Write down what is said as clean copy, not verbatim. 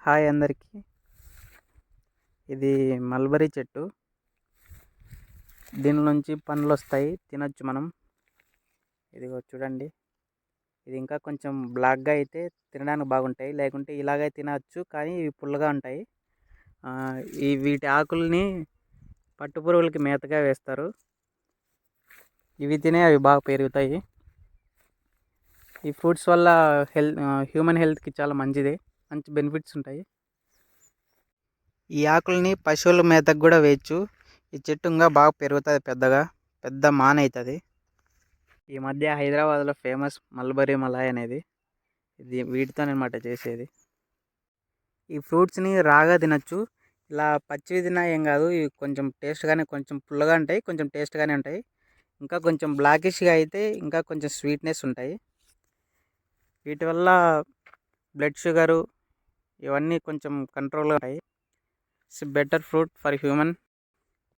Hi అందరికీ. ఇది mulberry చెట్టు. దీని నుంచి పండ్లు వస్తాయి, తినొచ్చు మనం. ఇదిగో చూడండి, ఇది ఇంకా కొంచెం బ్లాక్గా అయితే తినడానికి బాగుంటాయి, లేకుంటే ఇలాగే తినచ్చు, కానీ ఇవి పుల్లగా ఉంటాయి. వీటి ఆకుల్ని పట్టుపురుగులకి మేతగా వేస్తారు. ఇవి తినే అవి బాగా పెరుగుతాయి. ఈ ఫ్రూట్స్ వల్ల హ్యూమన్ హెల్త్కి చాలా మంచిది, మంచి బెనిఫిట్స్ ఉంటాయి. ఈ ఆకుల్ని పశువుల మేతకు కూడా వేయచ్చు. ఈ చెట్టు ఇంకా బాగా పెరుగుతుంది, పెద్ద మాన అవుతుంది. ఈ మధ్య హైదరాబాద్లో ఫేమస్ మల్బరీ మలాయ్ అనేది. ఇది వీటితోనమాట చేసేది. ఈ ఫ్రూట్స్ని రాగా తినచ్చు, ఇలా పచ్చివి తిన్నా ఏం కాదు. ఇవి కొంచెం టేస్ట్గానే, కొంచెం పుల్లగా ఉంటాయి, కొంచెం టేస్ట్గానే ఉంటాయి. ఇంకా కొంచెం బ్లాకిష్గా అయితే ఇంకా కొంచెం స్వీట్నెస్ ఉంటాయి. వీటి వల్ల బ్లడ్ షుగరు ఇవన్నీ కొంచెం కంట్రోల్గా ఉంటాయి. It's better fruit for human.